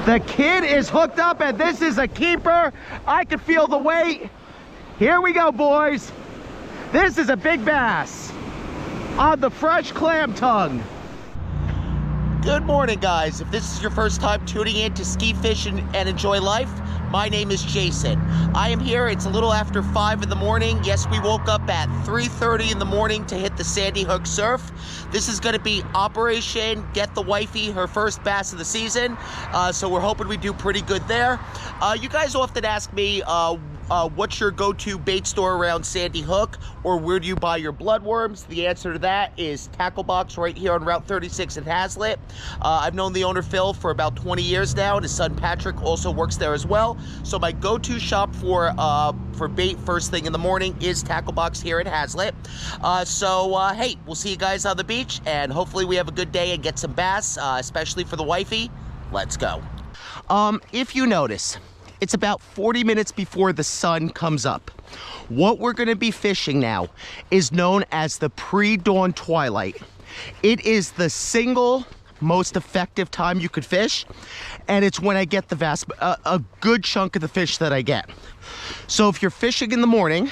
The kid is hooked up, and this is a keeper. I can feel the weight. Here we go, boys. This is a big bass on the fresh clam tongue. Good morning, guys. If this is your first time tuning in to Ski Fish and Enjoy Life, my name is Jason. I am here. It's a little after 5 in the morning. Yes, we woke up at 3:30 in the morning to hit the Sandy Hook surf. This is going to be Operation Get the Wifey, her first bass of the season. So we're hoping we do pretty good there. You guys often ask me, what's your go-to bait store around Sandy Hook, or where do you buy your bloodworms? The answer to that is Tackle Box right here on Route 36 in Hazlitt. I've known the owner Phil for about 20 years now, and his son Patrick also works there as well. So my go-to shop for bait first thing in the morning is Tackle Box here at Hazlitt. Hey, we'll see you guys on the beach, and hopefully we have a good day and get some bass, especially for the wifey. Let's go. If you notice, it's about 40 minutes before the sun comes up. What we're going to be fishing now is known as the pre-dawn twilight. It is the single most effective time you could fish, and it's when I get the a good chunk of the fish that I get. So if you're fishing in the morning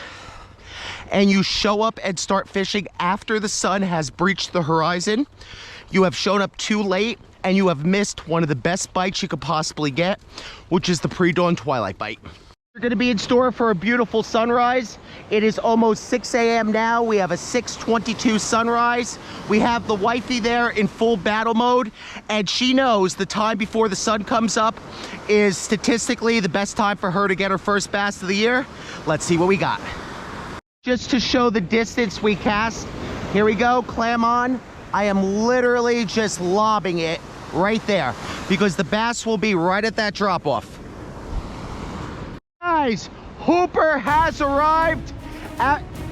and you show up and start fishing after the sun has breached the horizon, you have shown up too late and you have missed one of the best bites you could possibly get, which is the pre-dawn twilight bite. We're going to be in store for a beautiful sunrise. It is almost 6 a.m. now. We have a 6:22 sunrise. We have the wifey there in full battle mode, and she knows the time before the sun comes up is statistically the best time for her to get her first bass of the year. Let's see what we got. Just to show the distance we cast, here we go, clam on. I am literally just lobbing it right there because the bass will be right at that drop off. Guys, Hooper has arrived.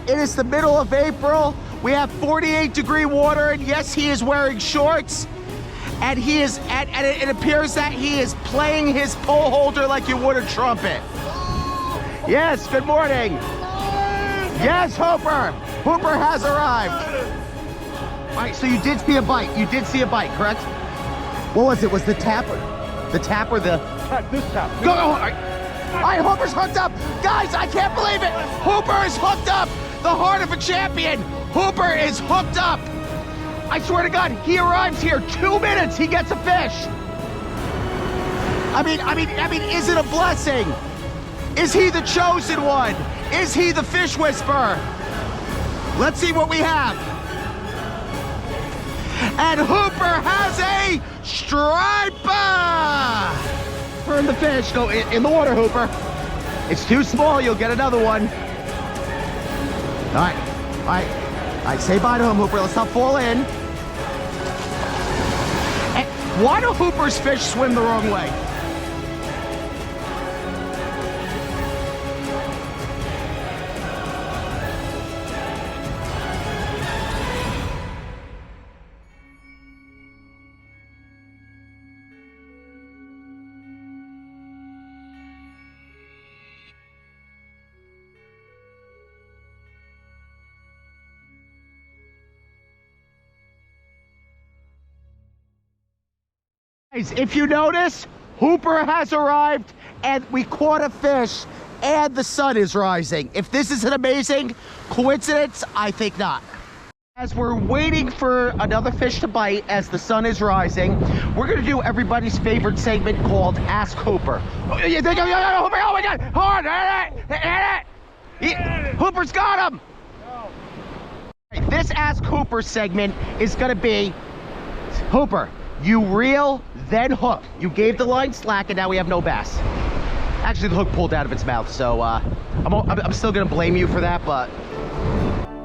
It is the middle of April. We have 48-degree water, and yes, he is wearing shorts. And he is, and it appears that he is playing his pole holder like you would a trumpet. Yes, good morning. Yes, Hooper. Hooper has arrived. All right, so you did see a bite. You did see a bite, correct? What was it? Was the tap or the... This tap. Go, all right. All right, Hooper's hooked up. Guys, I can't believe it. Hooper is hooked up. The heart of a champion. Hooper is hooked up. I swear to God, he arrives here 2 minutes, he gets a fish. I mean, is it a blessing? Is he the chosen one? Is he the fish whisperer? Let's see what we have. And Hooper has a striper. Turn the fish, go in the water, Hooper. It's too small, you'll get another one. All right, say bye to him, Hooper. Let's not fall in. And why do Hooper's fish swim the wrong way? If you notice, Hooper has arrived and we caught a fish and the sun is rising. If this is an amazing coincidence, I think not. As we're waiting for another fish to bite as the sun is rising, we're gonna do everybody's favorite segment called Ask Hooper. Hooper, oh my God, hard, Hooper's got him. This Ask Hooper segment is gonna be, Hooper, you reel, then hook. You gave the line slack, and now we have no bass. Actually, the hook pulled out of its mouth, so I'm still gonna blame you for that, but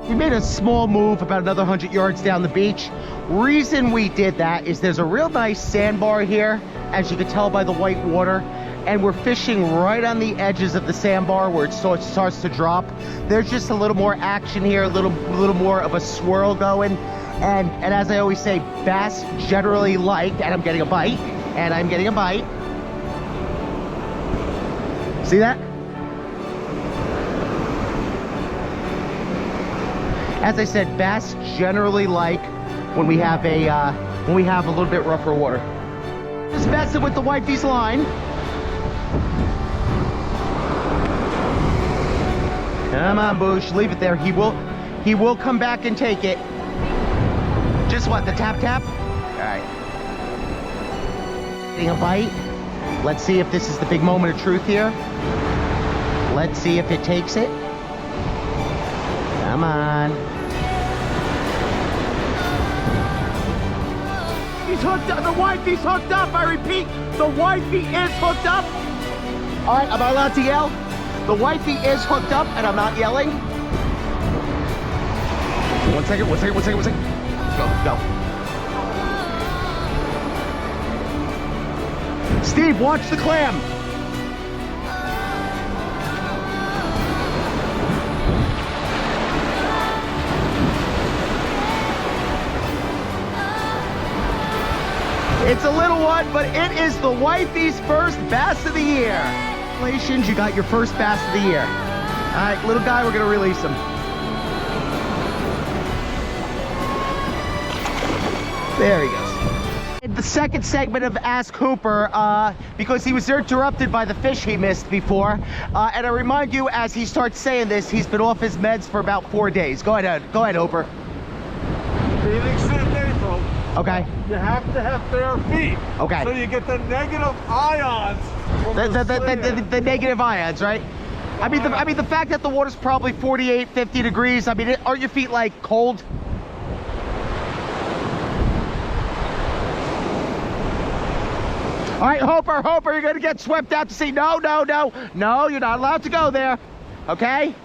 we made a small move about another 100 yards down the beach. Reason we did that is there's a real nice sandbar here, as you can tell by the white water, and we're fishing right on the edges of the sandbar where it starts to drop. There's just a little more action here, a little more of a swirl going. And as I always say, bass generally like, and I'm getting a bite, See that? As I said, bass generally like when we have a little bit rougher water. This messing with the Wifey's line. Come on, Boosh, leave it there. He will come back and take it. Just what, the tap tap? All right. Getting a bite. Let's see if this is the big moment of truth here. Let's see if it takes it. Come on. He's hooked up. The Wifey's hooked up. I repeat, the Wifey is hooked up. All right, am I allowed to yell? The Wifey is hooked up, and I'm not yelling. One second. Go. Steve, watch the clam. It's a little one, but it is the Wifey's first bass of the year. Congratulations, you got your first bass of the year. All right, little guy, we're gonna release him. There he goes. The second segment of Ask Hooper, because he was interrupted by the fish he missed before. And I remind you, as he starts saying this, he's been off his meds for about 4 days. Go ahead, Hooper. Feeling same bro. Okay. You have to have bare feet. Okay. So you get the negative ions. The negative ions, right? I mean, the fact that the water's probably 48, 50 degrees. I mean, aren't your feet like cold? All right, Hooper, you're gonna get swept out to sea. No, you're not allowed to go there. Okay?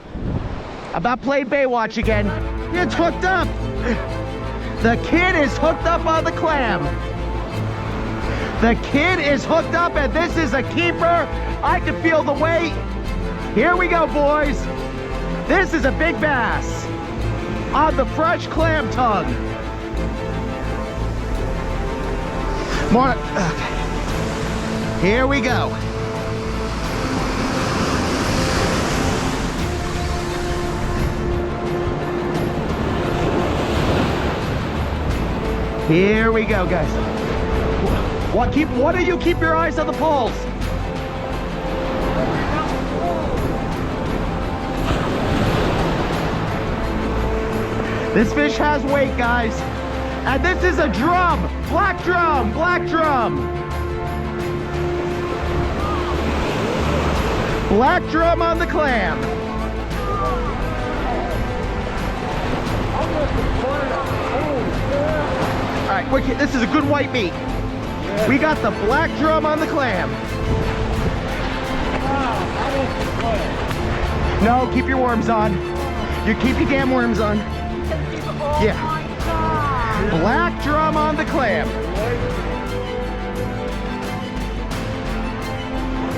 I'm not playing Baywatch again. It's hooked up. The kid is hooked up on the clam. The kid is hooked up, and this is a keeper. I can feel the weight. Here we go, boys. This is a big bass on the fresh clam tongue. More. Okay. Here we go. Here we go, guys. What do you keep your eyes on the poles? This fish has weight, guys. And this is a drum, black drum. Black drum on the clam. All right, quick, this is a good white meat. We got the black drum on the clam. No, keep your worms on. You keep your damn worms on. Yeah. Black drum on the clam.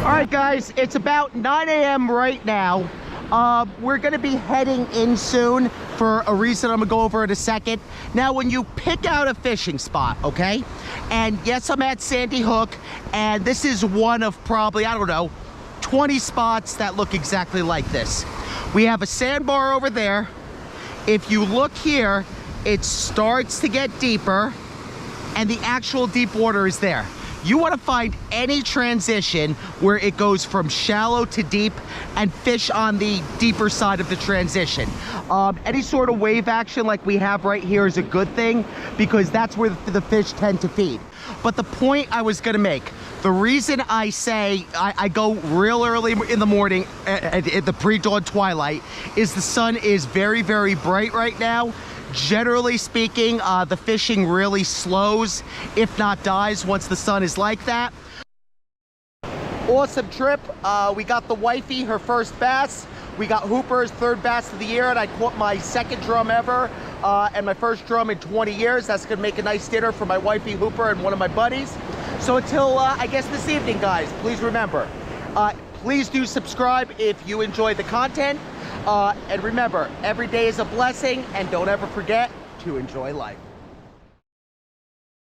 All right, guys, it's about 9 a.m. right now. We're gonna be heading in soon for a reason I'm gonna go over in a second. Now, when you pick out a fishing spot, okay? And yes, I'm at Sandy Hook, and this is one of probably, I don't know, 20 spots that look exactly like this. We have a sandbar over there. If you look here, it starts to get deeper, and the actual deep water is there. You want to find any transition where it goes from shallow to deep and fish on the deeper side of the transition. Any sort of wave action like we have right here is a good thing because that's where the fish tend to feed. But the point I was going to make, the reason I say I go real early in the morning at the pre-dawn twilight is the sun is very, very bright right now. Generally speaking, the fishing really slows, if not dies, once the sun is like that. Awesome trip. We got the Wifey, her first bass. We got Hooper's third bass of the year, and I caught my second drum ever and my first drum in 20 years. That's gonna make a nice dinner for my Wifey, Hooper, and one of my buddies. So until, I guess, this evening, guys, please remember, please do subscribe if you enjoy the content. And remember, every day is a blessing, and don't ever forget to enjoy life.